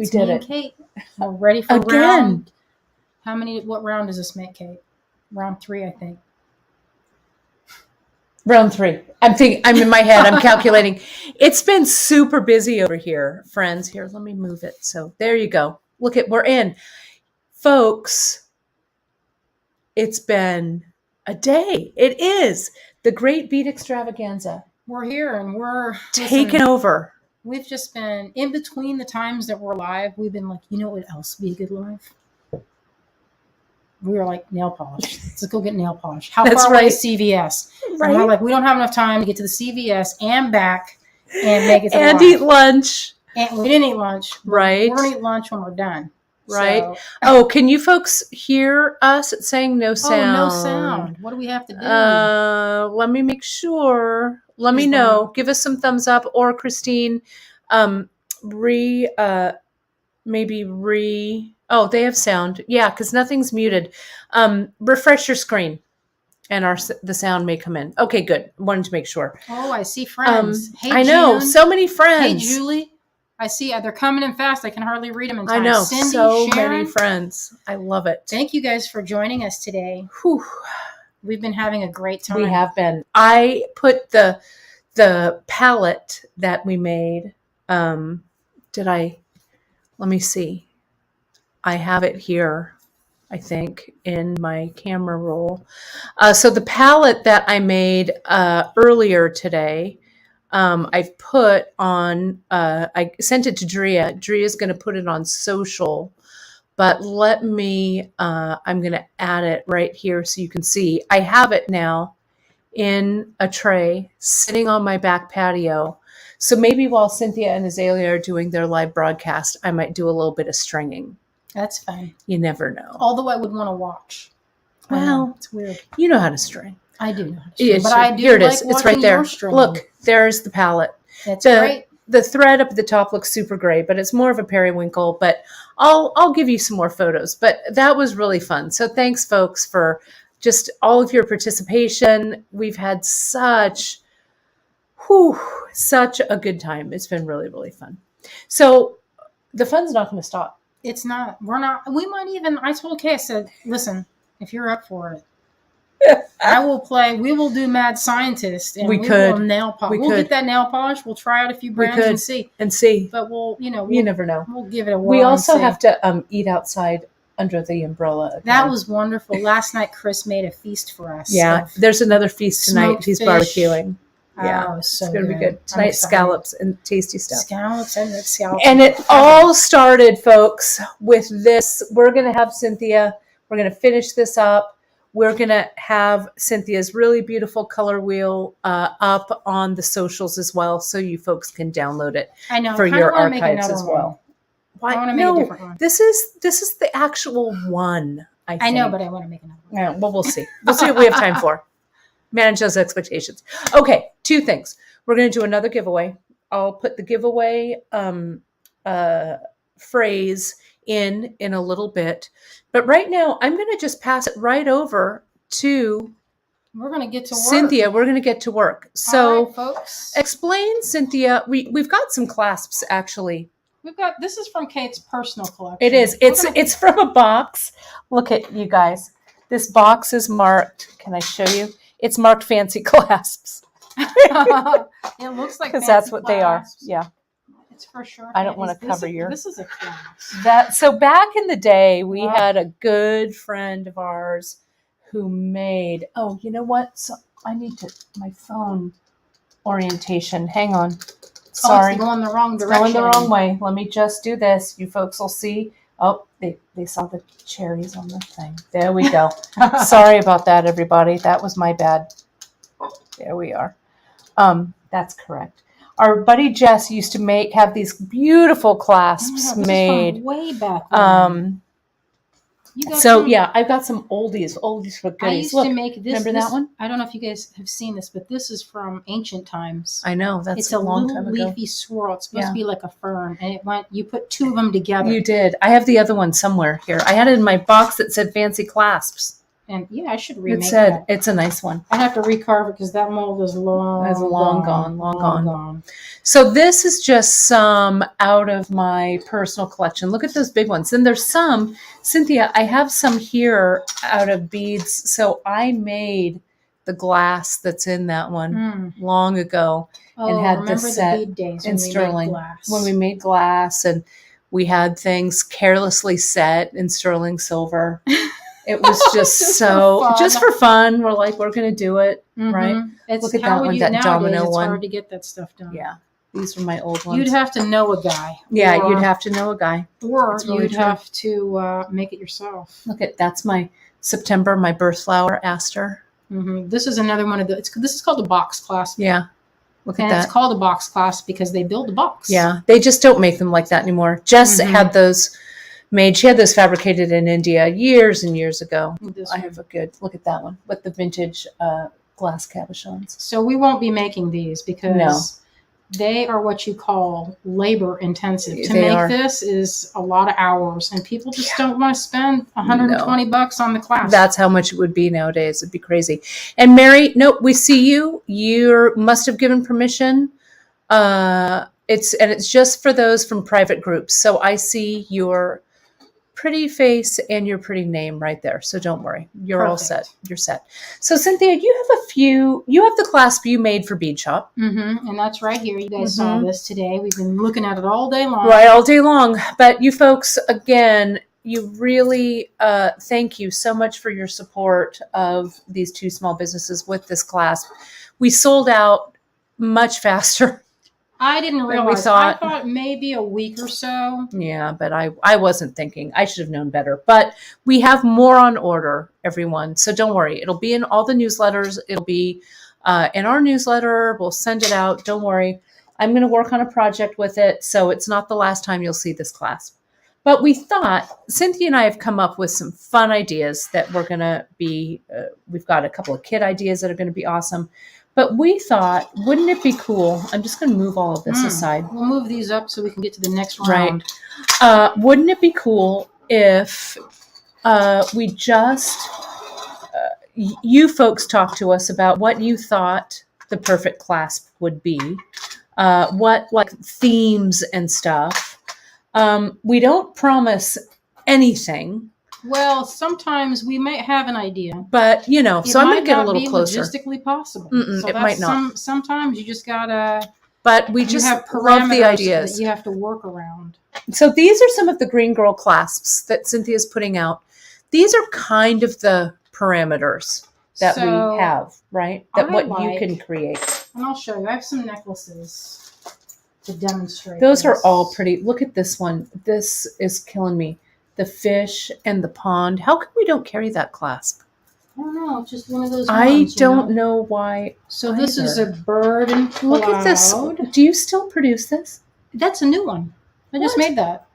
It's me and Kate. We're ready for round. What round does this make, Kate? Round 3, I think. Round 3. I'm in my head. I'm calculating. It's been super busy over here, friends. Here, let me move it. So there you go. We're in. Folks, it's been a day. It is the Great Bead Extravaganza. We're here and we're taking over. We've just been in between the times that we're live. We've been like, you know what else would be a good live? We were like, nail polish. Let's go get nail polish. How far away is CVS? Right. And we're like, we don't have enough time to get to the CVS and back and make it to and eat lunch. And we didn't eat lunch. Right. We're going to eat lunch when we're done. Right. So, can you folks hear us? It's saying no sound. Oh, no sound. What do we have to do? Let me make sure. Let me know. Give us some thumbs up, or Christine, Oh, they have sound. Yeah, because nothing's muted. Refresh your screen, and the sound may come in. Okay, good. Wanted to make sure. Oh, I see friends. Hey, I know, June. so many friends. Hey, Julie. I see. They're coming in fast. I can hardly read them in time. I know, Cindy, so Sharon. many friends. I love it. Thank you guys for joining us today. Whew. We've been having a great time. We have been. I put the palette that we made. Let me see. I have it here, I think, in my camera roll. So the palette that I made earlier today, I've put on, I sent it to Drea. Drea's going to put it on social. But I'm going to add it right here so you can see. I have it now in a tray sitting on my back patio. So maybe while Cynthia and Azalea are doing their live broadcast, I might do a little bit of stringing. That's fine. You never know. Although I would want to watch. Well, it's weird. You know how to string. I do know how to string. But I do Here it like is. It's right there. Look, there's the palette. That's great. The thread up at the top looks super gray, but it's more of a periwinkle. But I'll give you some more photos. But that was really fun. So thanks, folks, for just all of your participation. We've had such a good time. It's been really, really fun. So the fun's not going to stop. It's not. We're not. We might even. I told Kay, I said, listen, if you're up for it, I will play. We will do Mad Scientist, and we will nail polish. We'll get that nail polish. We'll try out a few brands and see. But you never know. We'll give it a whirl. We also have to eat outside under the umbrella again. That was wonderful. Last night, Chris made a feast for us. Yeah, there's another feast tonight. He's barbecuing. Yeah, it's going to be good. Tonight, scallops and tasty stuff. Scallops. And it all started, folks, with this. We're going to have Cynthia. We're going to finish this up. We're going to have Cynthia's really beautiful color wheel up on the socials as well, so you folks can download it for your archives as well. I want to make a different one. This is the actual one, I think. I know, but I want to make another one. Yeah, well, we'll see. We'll see what we have time for. Manage those expectations. Okay, 2 things. We're going to do another giveaway. I'll put the giveaway phrase in a little bit. But right now, I'm going to just pass it right over to We're going to get to work. Cynthia. We're going to get to work. So, all right, folks. Explain, Cynthia. We've got some clasps, actually. This is from Kate's personal collection. It is. It's from a box. Look at you guys. This box is marked. Can I show you? It's marked fancy clasps. It looks like because that's what clasps. They are. Yeah. It's for sure. I don't want to cover your. This is a clasp. So back in the day, we had a good friend of ours who made. Oh, you know what? So I need my phone orientation. Hang on. Sorry. It's going the wrong direction. It's going the wrong way. Let me just do this. You folks will see. Oh, they saw the cherries on the thing. There we go. Sorry about that, everybody. That was my bad. There we are. That's correct. Our buddy Jess used to have these beautiful clasps made. Way back when. I've got some oldies for goodies. I used to make this. Remember that one? I don't know if you guys have seen this, but this is from ancient times. I know. It's a long time ago. It's a little leafy swirl. It's supposed to be like a fern, and you put 2 of them together. You did. I have the other one somewhere here. I had it in my box that said fancy clasps. And yeah, I should remake It said that. it's a nice one. I have to recarve it because that mold is long gone. So this is just some out of my personal collection. Look at those big ones. Then there's some, Cynthia, I have some here out of beads. So I made the glass that's in that one long ago and had this set the bead days in sterling when we made glass, and we had things carelessly set in sterling silver. It was just just for fun. We're like, we're going to do it, right? Look at that one, that domino one. It's hard to get that stuff done. Yeah. These were my old ones. You'd have to know a guy. Yeah, you'd have to know a guy. Or you'd have to make it yourself. Look at, that's my September, my birth flower, aster. This is another one of the, this is called a box clasp. Yeah. Look at that. It's called a box clasp because they build the box. Yeah. They just don't make them like that anymore. Jess had those made. She had those fabricated in India years and years ago. I have a good look at that one with the vintage glass cabochons. So we won't be making these because they are what you call labor intensive. To make this is a lot of hours, and people just don't want to spend $120 on the clasp. That's how much it would be nowadays. It'd be crazy. And Mary, nope, we see you. You must have given permission. It's just for those from private groups. So I see your pretty face and your pretty name right there. So don't worry. You're all set. You're set. So Cynthia, you have the clasp you made for Beadshop. And that's right here. You guys saw this today. We've been looking at it all day long. Right, all day long. But you folks, again, you really, thank you so much for your support of these two small businesses with this clasp. We sold out much faster. I didn't realize. I thought maybe a week or so. Yeah, but I wasn't thinking. I should have known better. But we have more on order, everyone. So don't worry. It'll be in all the newsletters. It'll be in our newsletter. We'll send it out. Don't worry. I'm going to work on a project with it. So it's not the last time you'll see this clasp. But we thought, Cynthia and I have come up with some fun ideas that we're going to be, we've got a couple of kit ideas that are going to be awesome. But we thought, wouldn't it be cool? I'm just going to move all of this aside. We'll move these up so we can get to the next round. Right. Wouldn't it be cool if we just, you folks talk to us about what you thought the perfect clasp would be, what like themes and stuff. We don't promise anything. Well, sometimes we might have an idea, but so I'm going to get a little closer. Logistically possible. So it might not. Sometimes you just gotta. But we just love the ideas that you have to work around. So these are some of the Green Girl clasps that Cynthia's putting out. These are kind of the parameters that we have, right? That you can create. And I'll show you. I have some necklaces to demonstrate. Those are all pretty. Look at this one. This is killing me. The fish and the pond. How come we don't carry that clasp? I don't know. It's just one of those I ones, don't know why. So this is a bird and cloud. Look at this. Do you still produce this? That's a new one. I just made that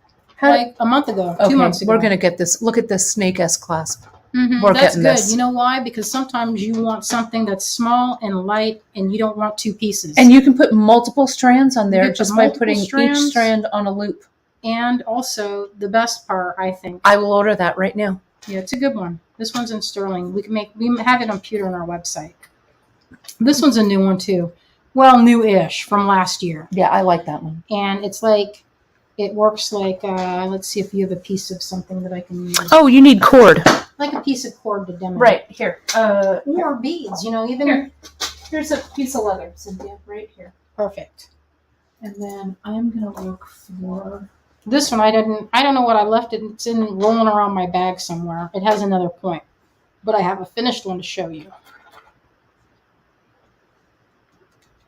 like a month ago, 2 months ago. We're going to get this. Look at this snake-s clasp. That's good. This. You know why? Because sometimes you want something that's small and light, and you don't want two pieces. And you can put multiple strands on there just by putting each strand on a loop. And also, the best part, I think. I will order that right now. Yeah, it's a good one. This one's in sterling. We have it on pewter on our website. This one's a new one too. Well, new-ish from last year. Yeah, I like that one. And it's like, it works like, let's see if you have a piece of something that I can use. Oh, you need cord. Like a piece of cord to demonstrate. Right, here. Or beads, even. Here. Here's a piece of leather, Cynthia, right here. Perfect. And then I'm going to look for... This one, I don't know what I left it. It's in rolling around my bag somewhere. It has another point. But I have a finished one to show you.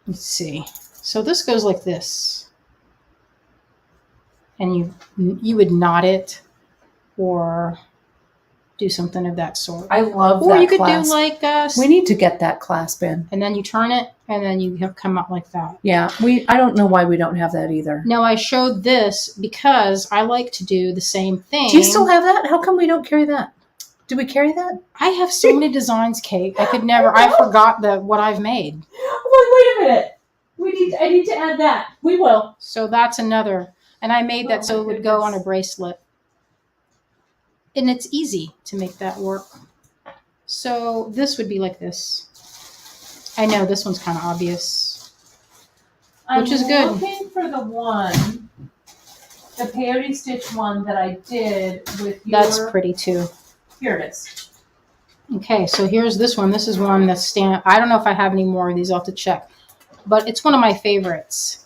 Let's see. So this goes like this. And you would knot it or do something of that sort. I love that Or you could clasp. do like... we need to get that clasp in. And then you turn it, and then you come out like that. Yeah, I don't know why we don't have that either. Now, I showed this because I like to do the same thing. Do you still have that? How come we don't carry that? Do we carry that? I have so many designs, Kate. I could never... I forgot what I've made. Wait a minute. I need to add that. We will. So that's another... And I made that so it would go on a bracelet. And it's easy to make that work. So this would be like this. I know this one's kind of obvious, which is good. I'm looking for the peyote stitch one that I did with your... That's pretty too. Here it is. Okay, so here's this one. This is one that's I don't know if I have any more of these. I'll have to check. But it's one of my favorites.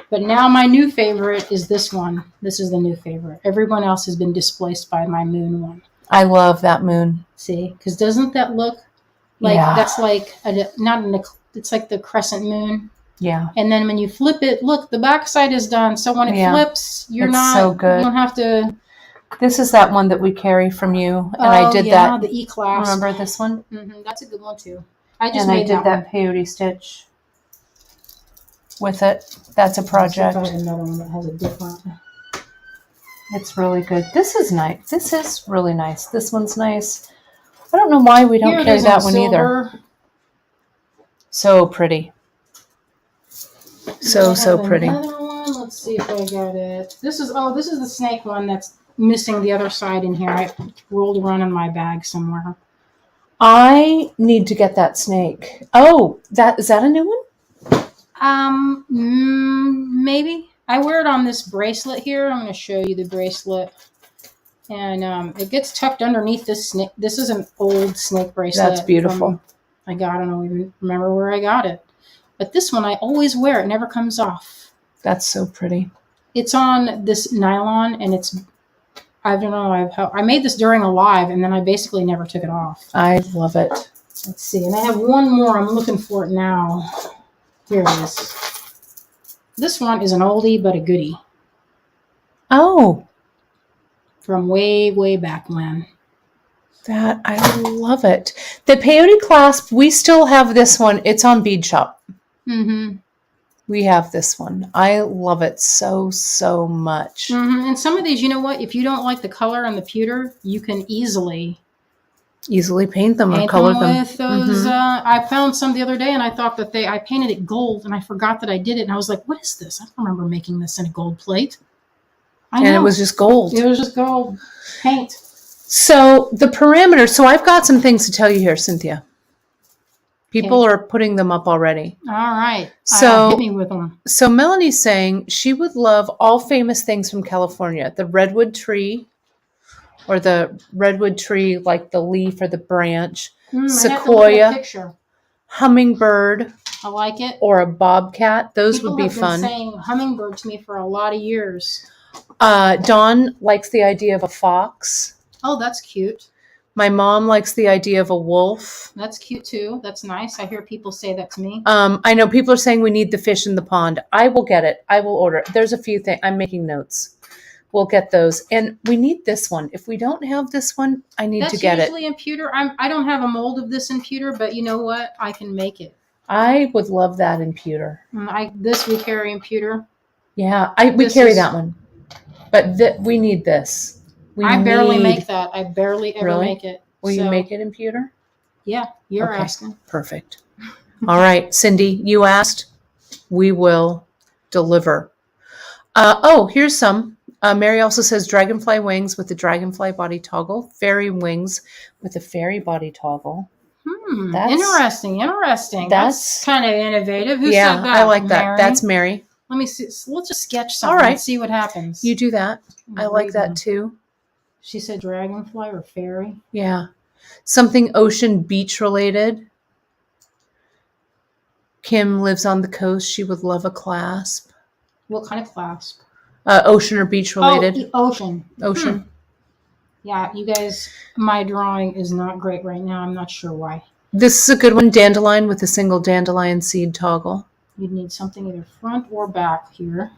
But now my new favorite is this one. This is the new favorite. Everyone else has been displaced by my moon one. I love that moon. See? Because doesn't that look like that's like it's like the crescent moon. Yeah. And then when you flip it, look, the back side is done. So when it flips, it's so good. You don't have to. This is that one that we carry from you, and I did that. The E-Clasp. Remember this one? Mm-hmm. That's a good one too. I did that peyote stitch with it. That's a project. Let's see if I have another one that has a different. It's really good. This is nice. This is really nice. This one's nice. I don't know why we don't carry that one either. So pretty. So pretty. Another one. Let's see if I got it. This is the snake one that's missing the other side in here. I rolled around in my bag somewhere. I need to get that snake. Oh, is that a new one? Maybe. I wear it on this bracelet here. I'm going to show you the bracelet. And it gets tucked underneath this snake. This is an old snake bracelet. That's beautiful. I don't even remember where I got it. But this one, I always wear. It never comes off. That's so pretty. It's on this nylon, and I don't know. I made this during a live, and then I basically never took it off. I love it. Let's see. And I have one more. I'm looking for it now. Here it is. This one is an oldie, but a goodie. Oh. From way, way back when. I love it. The peyote clasp, we still have this one. It's on Beadshop. Mm-hmm. We have this one. I love it so, so much. Mm-hmm. And some of these, you know what? If you don't like the color and the pewter, you can easily paint them or color them. With those, I found some the other day, and I thought that I painted it gold, and I forgot that I did it, and I was like, what is this? I don't remember making this in a gold plate. And it was just gold. It was just gold paint. So the parameters. So I've got some things to tell you here, Cynthia. People are putting them up already. All right. So hit me with them. So Melanie's saying she would love all famous things from California. The redwood tree, or the redwood tree, like the leaf or the branch. Sequoia, hummingbird. I like it. Or a bobcat. Those would be People fun. have been saying hummingbird to me for a lot of years. Dawn likes the idea of a fox. Oh, that's cute. My mom likes the idea of a wolf. That's cute too. That's nice. I hear people say that to me. I know people are saying we need the fish in the pond. I will get it. I will order it. There's a few things. I'm making notes. We'll get those. And we need this one. If we don't have this one, I need to get it. That's usually in pewter. I don't have a mold of this in pewter, but you know what? I can make it. I would love that in pewter. This we carry in pewter. Yeah, we carry that one. But we need this. I barely make that. I barely ever make it. Will you make it in pewter? Yeah, you're asking. Perfect. All right, Cindy, you asked. We will deliver. Here's some. Mary also says dragonfly wings with the dragonfly body toggle. Fairy wings with the fairy body toggle. Interesting. That's kind of innovative. Who said that? I like that. That's Mary. Let me see. Let's just sketch something and see what happens. You do that. I like that too. She said dragonfly or fairy. Yeah. Something ocean beach related. Kim lives on the coast. She would love a clasp. What kind of clasp? Ocean or beach related. Ocean. Yeah, you guys, my drawing is not great right now. I'm not sure why. This is a good one. Dandelion with a single dandelion seed toggle. You'd need something either front or back here.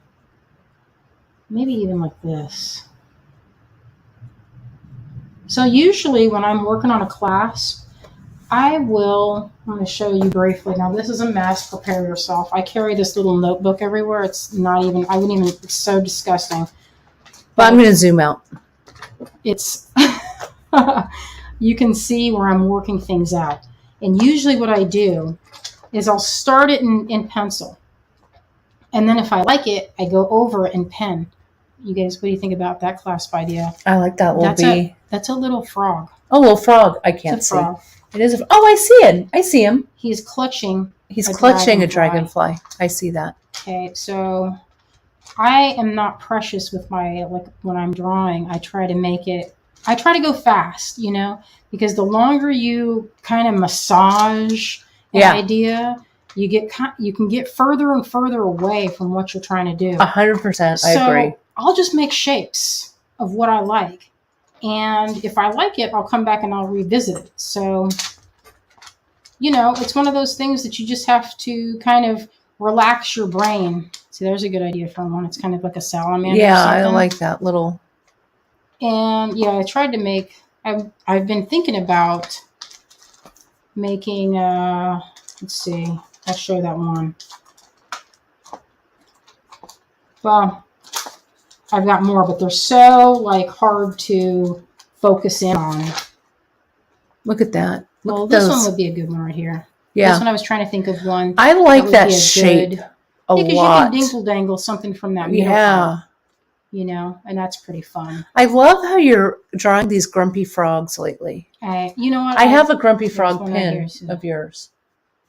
Maybe even like this. So usually when I'm working on a clasp, I'm going to show you briefly. Now this is a mess. Prepare yourself. I carry this little notebook everywhere. It's so disgusting. But I'm going to zoom out. It's, you can see where I'm working things out. And usually what I do is I'll start it in pencil. And then if I like it, I go over it in pen. You guys, what do you think about that clasp idea? I like that little bee. That's a little frog. Oh, little frog. I can't It's a see. frog. It is. Oh, I see it. I see him. He's clutching. He's clutching a dragonfly. I see that. Okay, so I am not precious with my, like, when I'm drawing, I try to go fast, because the longer you kind of massage an idea, you can get further and further away from what you're trying to do. 100%. I agree. I'll just make shapes of what I like. And if I like it, I'll come back and I'll revisit it. So, it's one of those things that you just have to kind of relax your brain. See, there's a good idea for one. It's kind of like a salamander. Yeah, I like that little. And I tried to make. I've been thinking about making. Let's see. I'll show that one. Well, I've got more, but they're so hard to focus in on. Look at that. This one would be a good one right here. Yeah. This one I was trying to think of one. I like that shape a lot. Because you can dingle dangle something from that middle part, and that's pretty fun. I love how you're drawing these grumpy frogs lately. You know what? I have a grumpy frog pin of yours.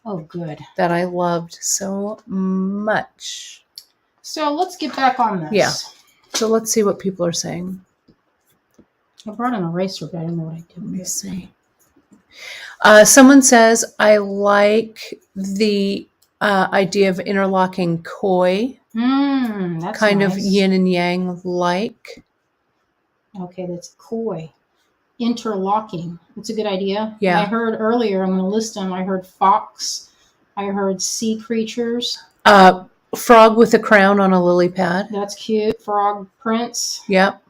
Oh, good. That I loved so much. So let's get back on this. Yeah. So let's see what people are saying. I brought an eraser, but I don't know what I did. Let me see. Someone says, I like the idea of interlocking koi. That's kind nice. of yin and yang like. Okay, that's koi. Interlocking. That's a good idea. Yeah. I heard earlier, I'm going to list them. I heard fox. I heard sea creatures. Frog with a crown on a lily pad. That's cute. Frog prince. Yep.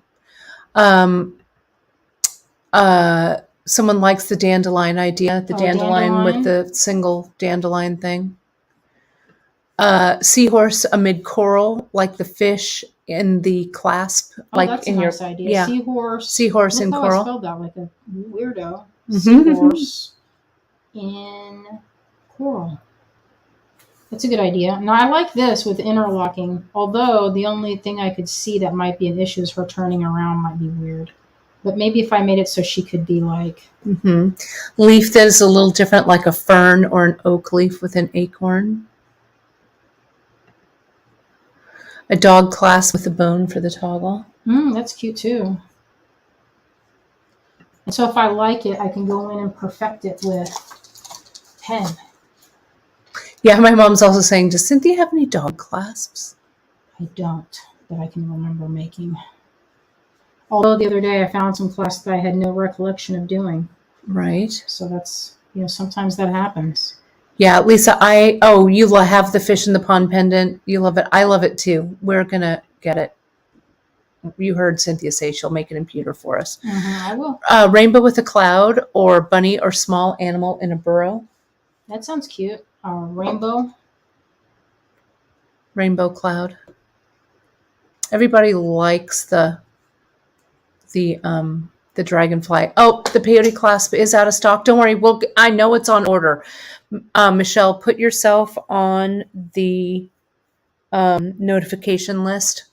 Someone likes the dandelion idea. The dandelion with the single dandelion thing. Seahorse amid coral, like the fish in the clasp. That's a nice idea. Yeah. Seahorse in coral. I spelled that like a weirdo. Seahorse in coral. That's a good idea. Now, I like this with interlocking, although the only thing I could see that might be an issue is her turning around might be weird. But maybe if I made it so she could be like... Leaf that is a little different, like a fern or an oak leaf with an acorn. A dog clasp with a bone for the toggle. That's cute too. And so if I like it, I can go in and perfect it with pen. Yeah, my mom's also saying, does Cynthia have any dog clasps? I don't, that I can remember making. Although the other day I found some clasps that I had no recollection of doing. Right. So that's, sometimes that happens. Yeah, Lisa, you have the fish in the pond pendant. You love it. I love it too. We're going to get it. You heard Cynthia say she'll make it in pewter for us. I will. Rainbow with a cloud or bunny or small animal in a burrow. That sounds cute. Rainbow. Rainbow cloud. Everybody likes the dragonfly. Oh, the peyote clasp is out of stock. Don't worry. I know it's on order. Michelle, put yourself on the notification list.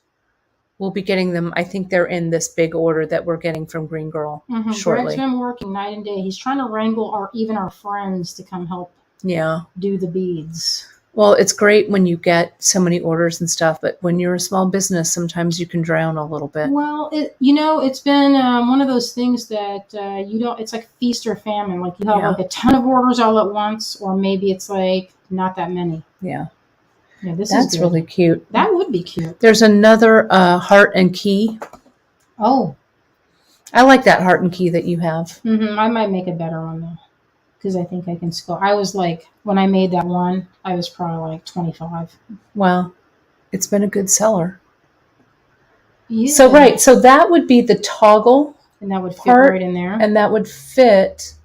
We'll be getting them. I think they're in this big order that we're getting from Green Girl shortly. Greg's been working night and day. He's trying to wrangle our friends to come help. Yeah. Do the beads. Well, it's great when you get so many orders and stuff, but when you're a small business, sometimes you can drown a little bit. Well, it's been one of those things that it's like feast or famine. Like you have like a ton of orders all at once, or maybe it's like not that many. Yeah. Yeah, that's really cute. That would be cute. There's another heart and key. Oh. I like that heart and key that you have. I might make a better one though. Because I think I can score. I was like, when I made that one, I was probably like 25. Well, it's been a good seller. Yeah. So that would be the toggle. And that would fit right in there. And that would fit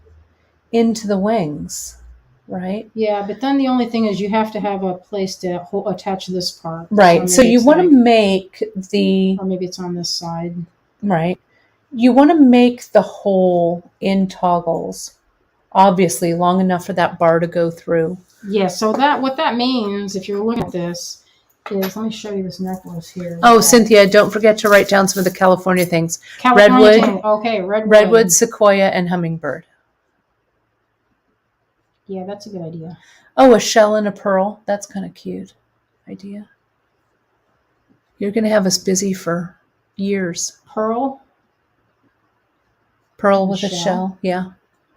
into the wings, right? Yeah, but then the only thing is you have to have a place to attach this part. Right. So you want to make or maybe it's on this side. Right. You want to make the hole in toggles. Obviously, long enough for that bar to go through. Yeah, so what that means, if you're looking at this, is, let me show you this necklace here. Oh, Cynthia, don't forget to write down some of the California things. California Redwood. thing. Okay, Redwood, sequoia, and hummingbird. Yeah, that's a good idea. Oh, a shell and a pearl. That's kind of cute idea. You're going to have us busy for years. Pearl With a shell. Yeah.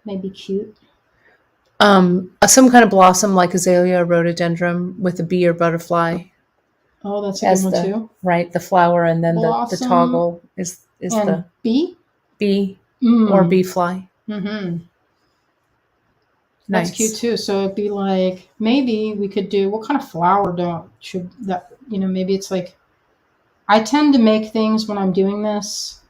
Maybe cute. Some kind of blossom like azalea or rhododendron with a bee or butterfly. Oh, that's a good one too. Right, the flower, and then the toggle is and the bee or bee fly. Mm-hmm. Nice. That's cute too. So it'd be like, maybe we could do, what kind of flower maybe it's like, I tend to make things when I'm doing this.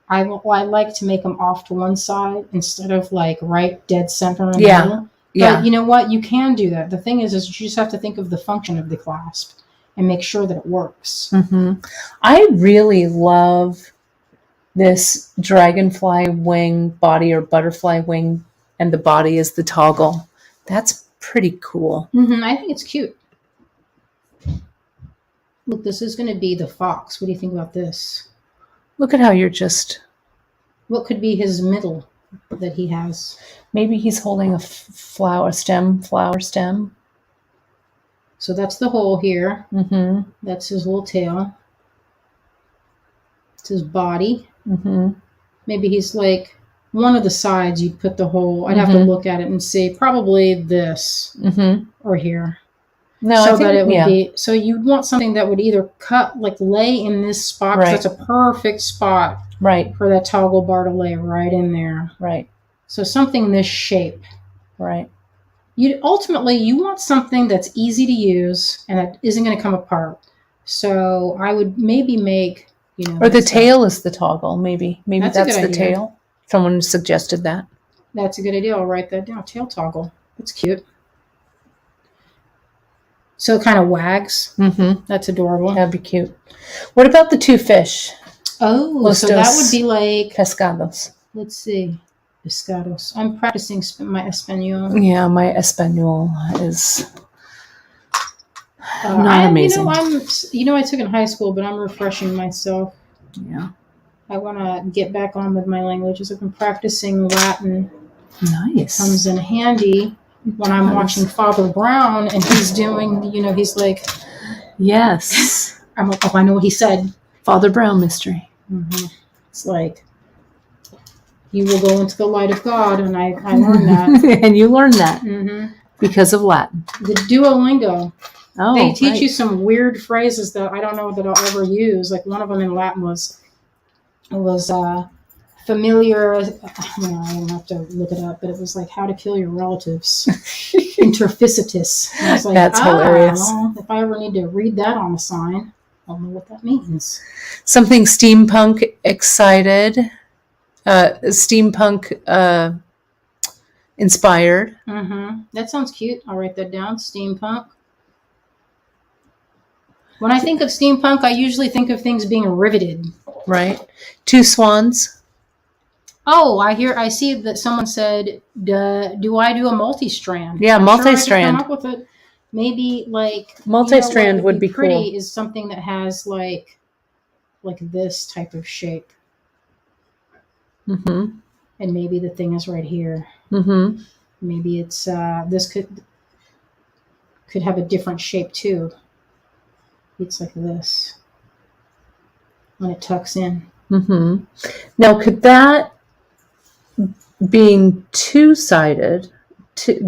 I like to make them off to one side instead of like right dead center in the middle. Yeah. But you know what? You can do that. The thing is you just have to think of the function of the clasp and make sure that it works. Mm-hmm. I really love this dragonfly wing body or butterfly wing, and the body is the toggle. That's pretty cool. Mm-hmm. I think it's cute. Look, this is going to be the fox. What do you think about this? Look at how you're just... What could be his middle that he has? Maybe he's holding a flower stem. So that's the hole here. Mm-hmm. That's his little tail. It's his body. Mm-hmm. Maybe he's like one of the sides you'd put the hole. I'd have to look at it and see. Probably this or here. No, so that it would be. So you'd want something that would either lay in this spot. Right. That's a perfect spot. Right. For that toggle bar to lay right in there. Right. So something this shape. Right. You want something that's easy to use and that isn't going to come apart. So I would maybe make, or the tail is the toggle. Maybe that's the idea. tail. Someone suggested that. That's a good idea. I'll write that down. Tail toggle. That's cute. So it kind of wags. Mm-hmm. That's adorable. That'd be cute. What about the two fish? Oh, so that would be like... Pescados. Let's see. Pescados. I'm practicing my Espanol. Yeah, my Espanol is not amazing. I took in high school, but I'm refreshing myself. Yeah. I want to get back on with my languages. I've been practicing Latin. Nice. Comes in handy when I'm watching Father Brown and he's doing, he's like... Yes. I'm like, I know what he said. Father Brown mystery. Mm-hmm. It's like, you will go into the light of God, and I learned that. And you learned that because of Latin. The Duolingo. Oh, they teach you some weird phrases that I don't know that I'll ever use. Like one of them in Latin was familiar. I don't have to look it up, but it was like how to kill your relatives. Interficitus. And I was like, that's hilarious. If I ever need to read that on a sign, I'll know what that means. Something steampunk excited. Steampunk inspired. Mm-hmm. That sounds cute. I'll write that down. Steampunk. When I think of steampunk, I usually think of things being riveted. Right. Two swans. Oh, I see that someone said, do I do a multi-strand? Yeah, multi-strand. Sure, I could come up with it. Maybe like multi-strand would be pretty cool. Is something that has like this type of shape. Mm-hmm. And maybe the thing is right here. Mm-hmm. Maybe it's this could have a different shape too. It's like this when it tucks in. Mm-hmm. Now, could that being two-sided,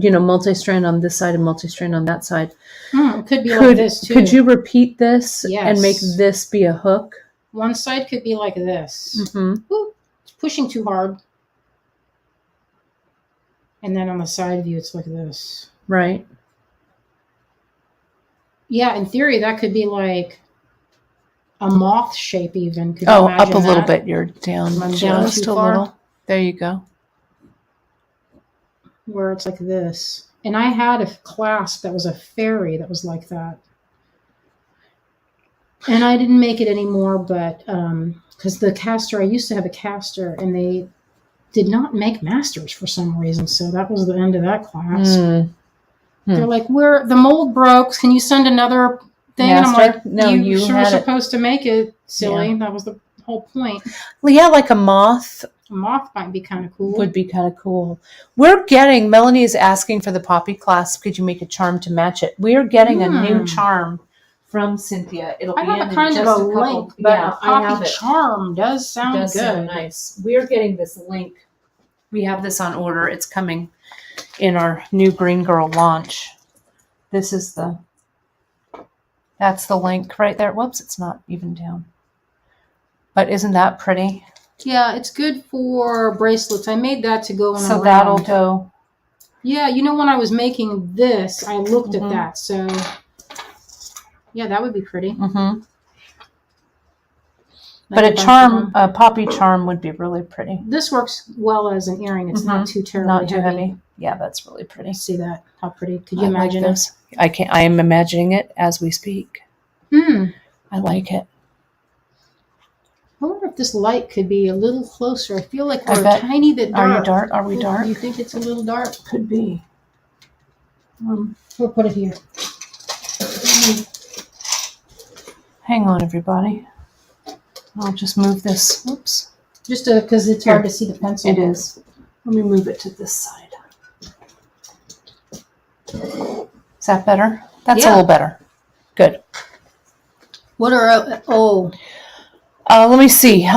multi-strand on this side and multi-strand on that side? It could be like this too. Could you repeat this and make this be a hook? One side could be like this. Mm-hmm. Ooh, it's pushing too hard. And then on the side view, it's like this. Right. Yeah, in theory, that could be like a moth shape even. Could you up a little bit. You're down just a little. There you go. Where it's like this. And I had a clasp that was a fairy that was like that. And I didn't make it anymore, but because the caster, I used to have a caster, and they did not make masters for some reason. So that was the end of that clasp. They're like, the mold broke. Can you send another thing, and I'm like, No, you sure had supposed to make it silly. Yeah. That was the whole point. Well, yeah, like a moth. A moth might be kind of cool. Would be kind of cool. Melanie is asking for the poppy clasp. Could you make a charm to match it? We're getting a new charm from Cynthia. It'll be I have in a kind of just a couple. link, but Yeah, a poppy charm does sound good. Sound nice. We're getting this link. We have this on order. It's coming in our new Green Girl launch. This is that's the link right there. Whoops, it's not even down. But isn't that pretty? Yeah, it's good for bracelets. I made that to go in So around. that'll go. Yeah, when I was making this, I looked at that. So, yeah, that would be pretty. Mm-hmm. But a poppy charm would be really pretty. This works well as an earring. It's not too terribly Not too heavy. Yeah, that's really pretty. See that? How pretty. Could you imagine this? I am imagining it as we speak. I like it. I wonder if this light could be a little closer. I feel like we're a tiny bit dark. Are you dark? Are we dark? Do you think it's a little dark? Could be. We'll put it here. Hang on, everybody. I'll just move this. Oops. Just because it's hard to see the pencil. It is. Let me move it to this side. Is that better? That's a little better. Good. What are let me see.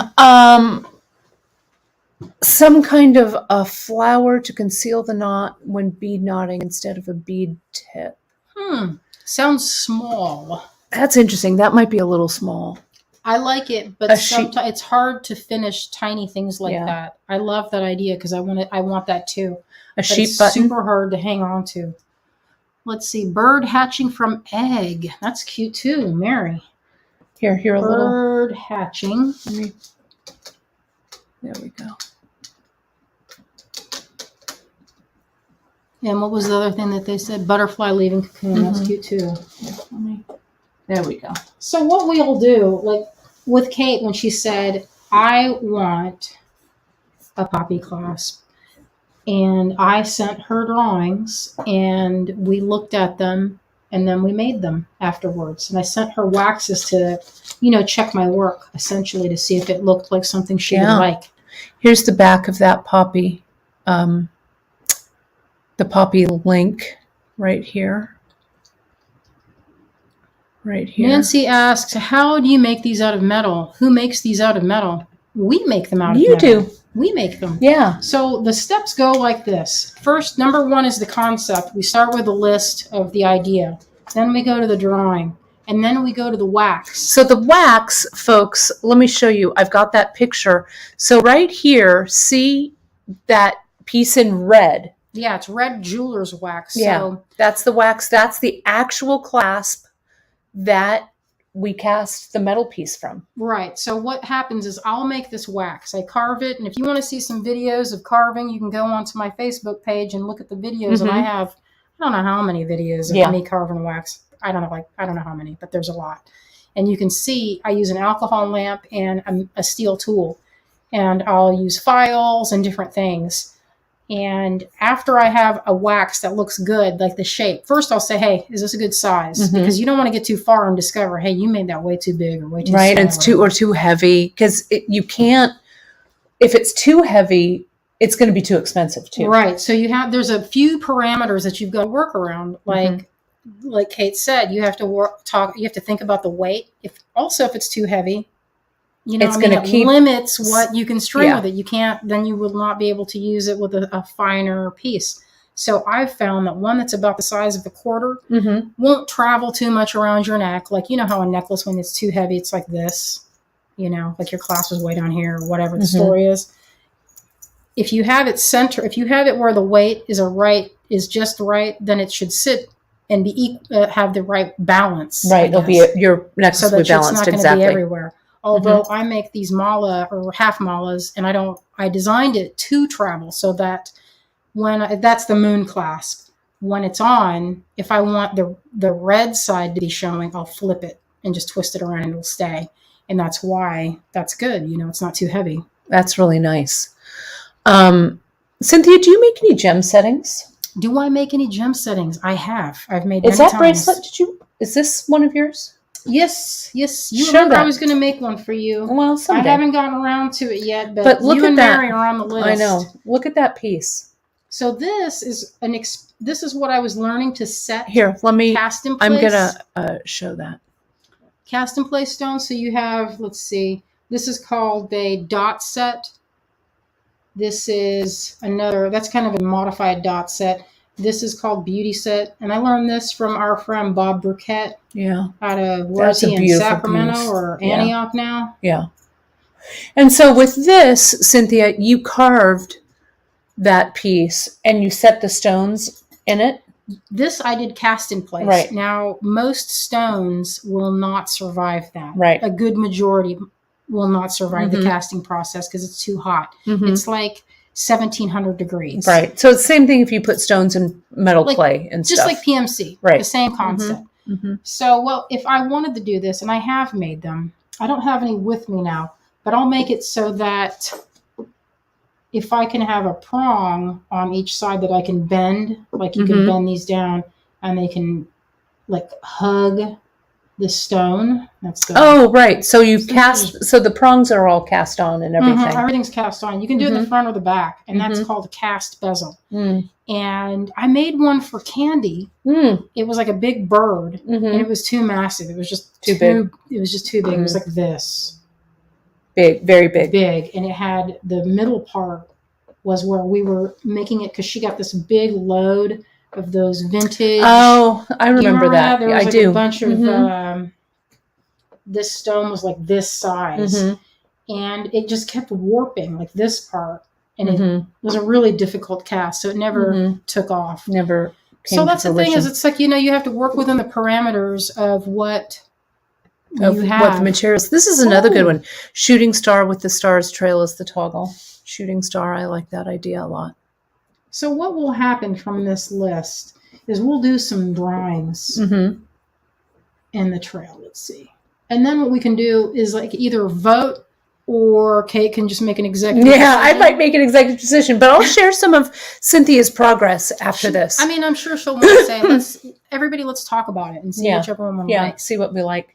Some kind of a flower to conceal the knot when bead knotting instead of a bead tip. Sounds small. That's interesting. That might be a little small. I like it, but sometimes it's hard to finish tiny things like that. I love that idea because I want that too. A sheep button. Super hard to hang on to. Let's see. Bird hatching from egg. That's cute too, Mary. Here a little. Bird hatching. There we go. And what was the other thing that they said? Butterfly leaving cocoon. That's cute too. There we go. So what we'll do, like with Kate, when she said, I want a poppy clasp, and I sent her drawings, and we looked at them, and then we made them afterwards. And I sent her waxes to, check my work, essentially, to see if it looked like something she would like. Here's the back of that poppy, the poppy link right here. Right here. Nancy asks, how do you make these out of metal? Who makes these out of metal? We make them out of metal. You do. We make them. Yeah. So the steps go like this. First, number one is the concept. We start with a list of the idea. Then we go to the drawing. And then we go to the wax. So the wax, folks, let me show you. I've got that picture. So right here, see that piece in red? Yeah, it's red jeweler's wax. Yeah, so that's the wax. That's the actual clasp that we cast the metal piece from. Right. So what happens is I'll make this wax. I carve it. And if you want to see some videos of carving, you can go onto my Facebook page and look at the videos. And I have, I don't know how many videos of me carving wax. I don't know how many, but there's a lot. And you can see I use an alcohol lamp and a steel tool. And I'll use files and different things. And after I have a wax that looks good, like the shape, first I'll say, hey, is this a good size? Because you don't want to get too far and discover, hey, you made that way too big or way too small. Right, and it's too heavy. Because you can't, if it's too heavy, it's going to be too expensive too. Right, so there's a few parameters that you've got to work around. Like Kate said, you have to think about the weight. If it's too heavy, it limits what you can string with it. You can't, then you will not be able to use it with a finer piece. So I've found that one that's about the size of a quarter won't travel too much around your neck. Like, how a necklace, when it's too heavy, it's like this, like your clasp is way down here or whatever the story is. If you have it if you have it where the weight is just right, then it should sit and have the right balance. Right. It'll be your necklace will be balanced. So that it's not going to be everywhere. Although I make these mala or half malas, and I designed it to travel so that that's the moon clasp. When it's on, if I want the red side to be showing, I'll flip it and just twist it around and it'll stay. And that's why that's good. It's not too heavy. That's really nice. Cynthia, do you make any gem settings? Do I make any gem settings? I have. I've made. Is that bracelet? Is this one of yours? Yes. You Show remember that. I was going to make one for you. Well, someday. I haven't gotten around to it yet, but look you at and that. Mary are on the list. I know. Look at that piece. So this is this is what I was learning to set. Here, let me. Cast in place. I'm gonna show that. Cast in place stone. So you have. Let's see. This is called a dot set. This is another. That's kind of a modified dot set. This is called beauty set, and I learned this from our friend Bob Burkett. Yeah. Out of where is he, in Sacramento piece. Or Antioch now? Yeah. And so with this, Cynthia, you carved that piece and you set the stones in it. This I did cast in place. Right. Now, most stones will not survive that. Right. A good majority will not survive the casting process because it's too hot. It's like 1700 degrees. Right. So it's the same thing if you put stones in metal clay and just stuff. Just like PMC. Right. The same concept. So, well, if I wanted to do this, and I have made them, I don't have any with me now, but I'll make it so that if I can have a prong on each side that I can bend, like you can bend these down and they can like hug the stone. That's the right. So you've cast, so the prongs are all cast on and everything. Everything's cast on. You can do it in the front or the back, and that's called a cast bezel. And I made one for Candy. It was like a big bird, and it was too massive. It was just too big. It was just too big. It was like this. Big, very big. Big. And it had the middle part was where we were making it because she got this big load of those vintage. Oh, I remember that. There was I like do. A bunch of, this stone was like this size. And it just kept warping like this part. And it was a really difficult cast. So it never took off. Never came So that's to the thing fruition. is it's like, you have to work within the parameters of what you have. What the materials. This is another good one. Shooting star with the stars trail as the toggle. Shooting star. I like that idea a lot. So what will happen from this list is we'll do some drawings in the trail. Let's see. And then what we can do is like either vote or Kate can just make an executive decision. I might make an executive decision, but I'll share some of Cynthia's progress after this. I mean, I'm sure she'll want to say, let's talk about it and see which everyone likes. See what we like.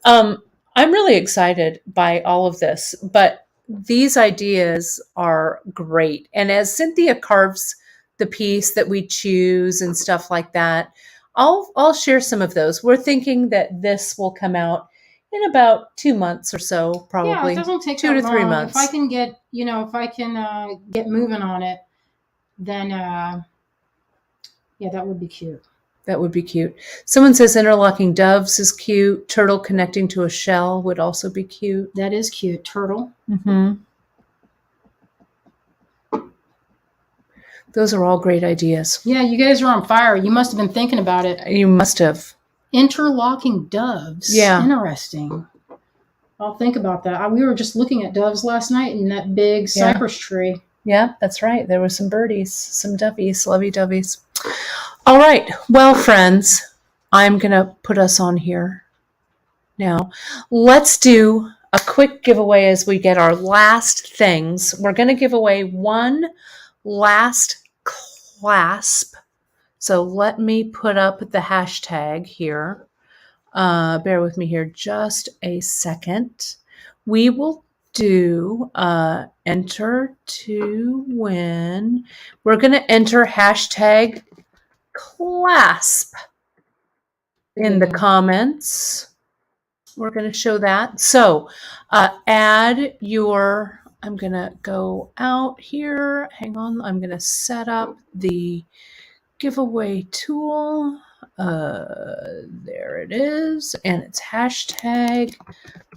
I'm really excited by all of this, but these ideas are great. And as Cynthia carves the piece that we choose and stuff like that, I'll share some of those. We're thinking that this will come out in about 2 months or so, probably. Yeah, it doesn't take 2 to 3 months. If I can get, get moving on it, then that would be cute. That would be cute. Someone says interlocking doves is cute. Turtle connecting to a shell would also be cute. That is cute. Turtle. Those are all great ideas. Yeah, you guys are on fire. You must have been thinking about it. You must have. Interlocking doves. Yeah. Interesting. I'll think about that. We were just looking at doves last night in that big cypress tree. Yeah, that's right. There were some birdies, some dovies, lovey-doveys. All right. Well, friends, I'm going to put us on here now. Let's do a quick giveaway as we get our last things. We're going to give away one last clasp. So let me put up the hashtag here. Bear with me here just a second. We will do enter to win. We're going to enter hashtag clasp in the comments. We're going to show that. So add your, I'm going to go out here. Hang on. I'm going to set up the giveaway tool. There it is. And it's hashtag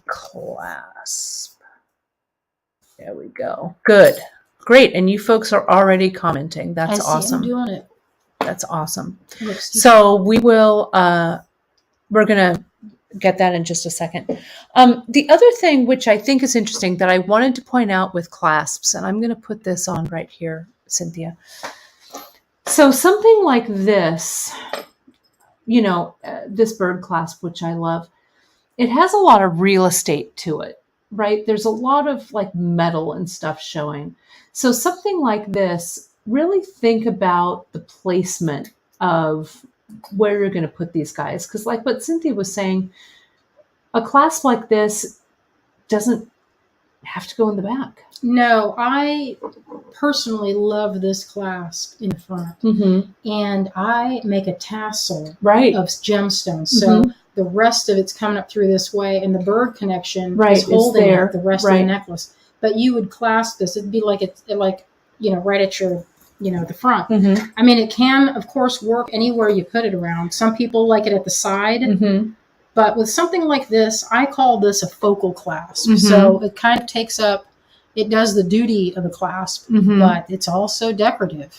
clasp. There we go. Good. Great. And you folks are already commenting. That's awesome. I'm doing it. That's awesome. So we will, we're going to get that in just a second. The other thing, which I think is interesting that I wanted to point out with clasps, and I'm going to put this on right here, Cynthia. So something like this, this bird clasp, which I love, it has a lot of real estate to it, right? There's a lot of like metal and stuff showing. So something like this, really think about the placement of where you're going to put these guys. Because like what Cynthia was saying, a clasp like this doesn't have to go in the back. No, I personally love this clasp in the front. And I make a tassel of gemstones. So the rest of it's coming up through this way, and the bird connection is holding the rest of the necklace. But you would clasp this. It'd be like right at your, the front. I mean, it can, of course, work anywhere you put it around. Some people like it at the side. But with something like this, I call this a focal clasp. So it kind of takes up, it does the duty of a clasp, but it's also decorative.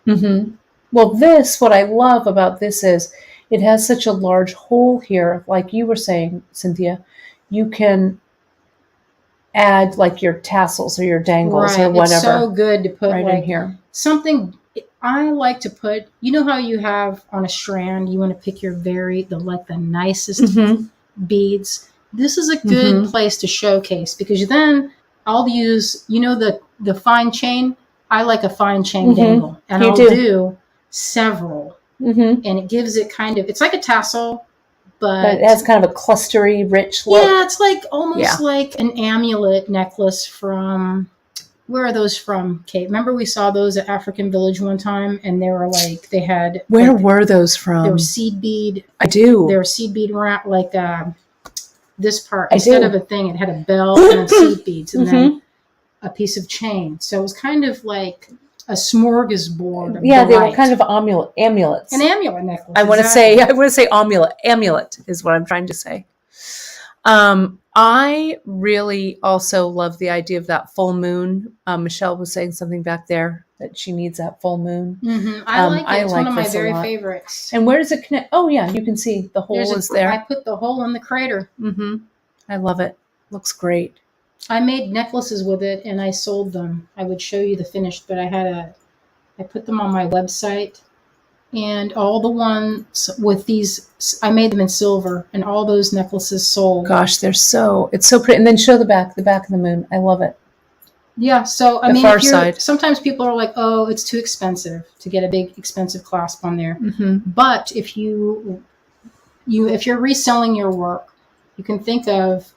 Well, what I love about this is it has such a large hole here. Like you were saying, Cynthia, you can add like your tassels or your dangles or whatever. It's so good to put in here. Something I like to put, how you have on a strand, you want to pick your the nicest beads. This is a good place to showcase, because then I'll use, the fine chain. I like a fine chain dangle, and I'll do several, and it gives it it's like a tassel, but it has kind of a clustery, rich look. Yeah, it's like almost like an amulet necklace from. Where are those from, Kate? Remember we saw those at African Village one time, and they were they had... Where were those from? They were seed bead. I do. They were seed bead wrap, this part. Instead of a thing, it had a bell and seed beads, and then a piece of chain. So it was kind of like a smorgasbord of they were kind of amulets. An amulet necklace. I want to say amulet. Amulet is what I'm trying to say. I really also love the idea of that full moon. Michelle was saying something back there that she needs that full moon. I like it. It's one of my very favorites. And where does it connect? Oh yeah, you can see the hole is there. I put the hole in the crater. I love it. Looks great. I made necklaces with it and I sold them. I would show you the finished, but I put them on my website. And all the ones with these, I made them in silver, and all those necklaces sold. Gosh, it's so pretty. And then show the back of the moon. I love it. Yeah, so I mean, sometimes people are like, oh, it's too expensive to get a big expensive clasp on there. But if if you're reselling your work, you can think of,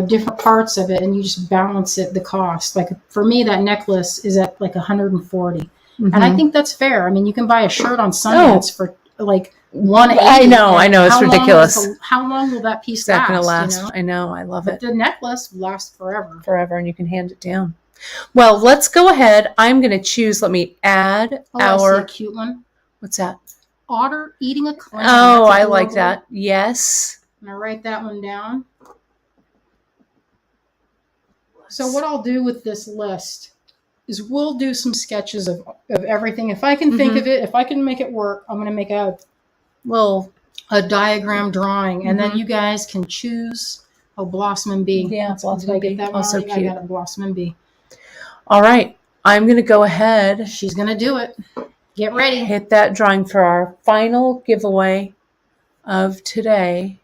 different parts of it, and you just balance the cost. Like for me, that necklace is at like $140. And I think that's fair. I mean, you can buy a shirt on Sundance for like $180. I know, it's ridiculous. How long will that piece last? It's not going to last. I know, I love it. But the necklace lasts forever. Forever, and you can hand it down. Well, let's go ahead. I'm going to choose. Let me add I see a cute one. What's that? Otter eating a clam. Oh, I like that. Yes. I'm going to write that one down. So what I'll do with this list is we'll do some sketches of everything. If I can think of it, if I can make it work, I'm going to make a diagram drawing, and then you guys can choose. Oh, Blossom and Bee. Yeah, Blossom and Bee. Also cute. I got a Blossom and Bee. All right. I'm going to go ahead. She's going to do it. Get ready. Hit that drawing for our final giveaway of today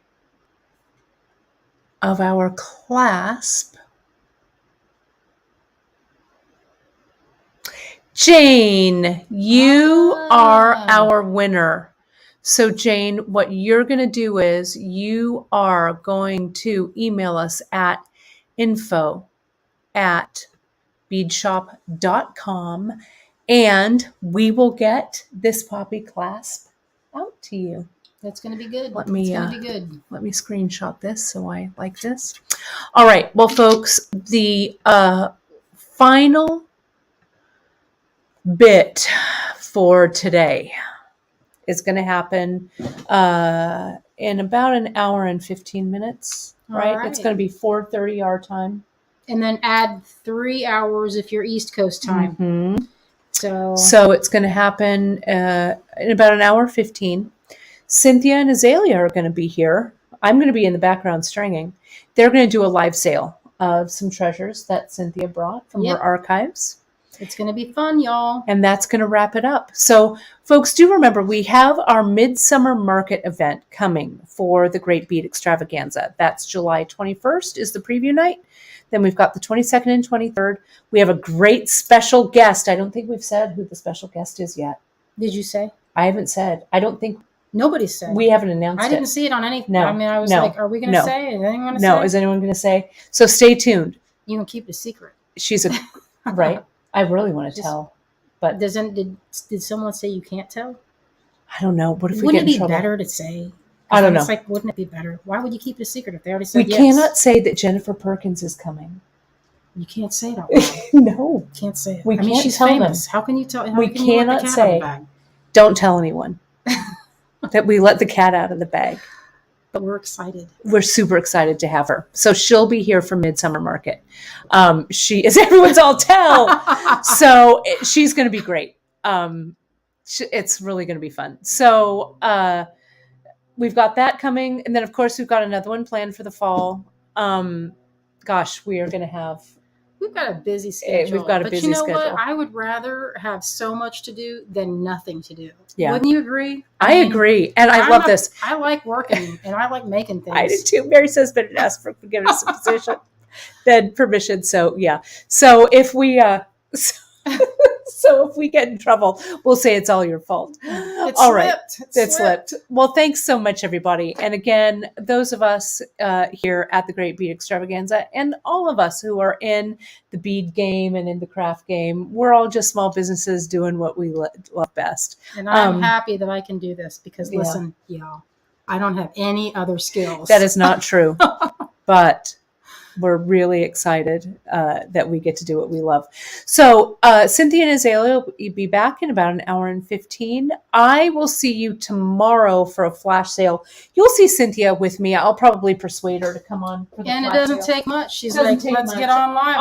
of our clasp. Jane, you are our winner. So Jane, what you're going to do is you are going to email us at info@beadshop.com, and we will get this poppy clasp out to you. That's going to be good. Let me screenshot this so I like this. All right. Well, folks, the final bit for today is going to happen in about an hour and 15 minutes, right? It's going to be 4:30 our time. And then add 3 hours if you're East Coast time. So it's going to happen in about an hour 15. Cynthia and Azalea are going to be here. I'm going to be in the background stringing. They're going to do a live sale of some treasures that Cynthia brought from her archives. It's going to be fun, y'all. And that's going to wrap it up. So, folks, do remember, we have our Midsummer Market event coming for the Great Bead Extravaganza. That's July 21st is the preview night. Then we've got the 22nd and 23rd. We have a great special guest. I don't think we've said who the special guest is yet. Did you say? I haven't said. I don't think Nobody said. We haven't announced it. I didn't see it on any. No. I mean, I was like, are we going to say? Is anyone going to say? No. Is anyone going to say? So stay tuned. You can keep it a secret. She's a right. I really want to tell, but did someone say you can't tell? I don't know. What if we Wouldn't get in it be trouble? better to say? I don't know. It's like, wouldn't it be better? Why would you keep it a secret if they already said we cannot say that Jennifer Perkins is coming. You can't say it out loud. No. Can't say it. We can't she's tell famous. them. How can you tell? We cannot say, don't tell anyone that we let the cat out of the bag. But we're excited. We're super excited to have her. So she'll be here for Midsummer Market. She is everyone's all tell. So she's going to be great. It's really going to be fun. So we've got that coming. And then, of course, we've got another one planned for the fall. Gosh, we are going to have... We've got a busy schedule. We've got a busy schedule. But you know what? I would rather have so much to do than nothing to do. Yeah. Wouldn't you agree? I agree. And I love this. I like working and I like making things. I do too. Mary says, but ask for forgiveness and position, then permission. So, yeah. So if we... So if we get in trouble, we'll say it's all your fault. It slipped. Well, thanks so much, everybody. And again, those of us here at the Great Bead Extravaganza and all of us who are in the bead game and in the craft game, we're all just small businesses doing what we love best. And I'm happy that I can do this because, listen, y'all, I don't have any other skills. That is not true. But... we're really excited that we get to do what we love. So Cynthia and Azalea will be back in about an hour and 15. I will see you tomorrow for a flash sale. You'll see Cynthia with me. I'll probably persuade her to come on for the and flash it doesn't sale. take much. She's like, let's get on live.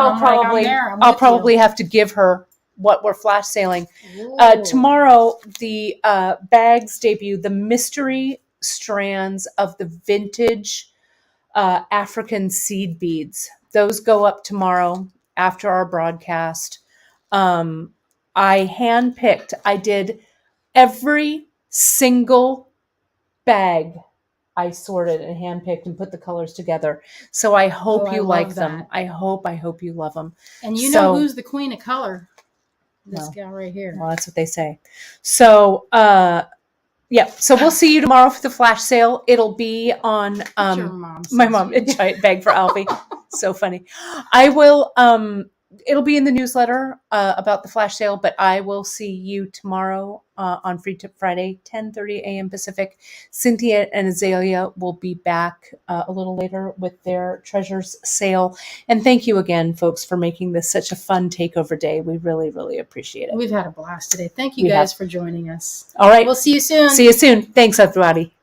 I'll probably have to give her what we're flash sailing. Tomorrow, the bags debut, the mystery strands of the vintage African seed beads. Those go up tomorrow after our broadcast. I handpicked. I did every single bag. I sorted and handpicked and put the colors together. So I hope you like them. I hope you love them. And you know who's the queen of color? This gal right here. Well, that's what they say. So, yeah, so we'll see you tomorrow for the flash sale. It'll be on my mom, a giant bag for Alfie. So funny. I will it'll be in the newsletter about the flash sale, but I will see you tomorrow on Free Tip Friday, 10:30 a.m. Pacific. Cynthia and Azalea will be back a little later with their treasures sale. And thank you again, folks, for making this such a fun takeover day. We really, really appreciate it. We've had a blast today. Thank you guys for joining us. All right. We'll see you soon. See you soon. Thanks, everybody.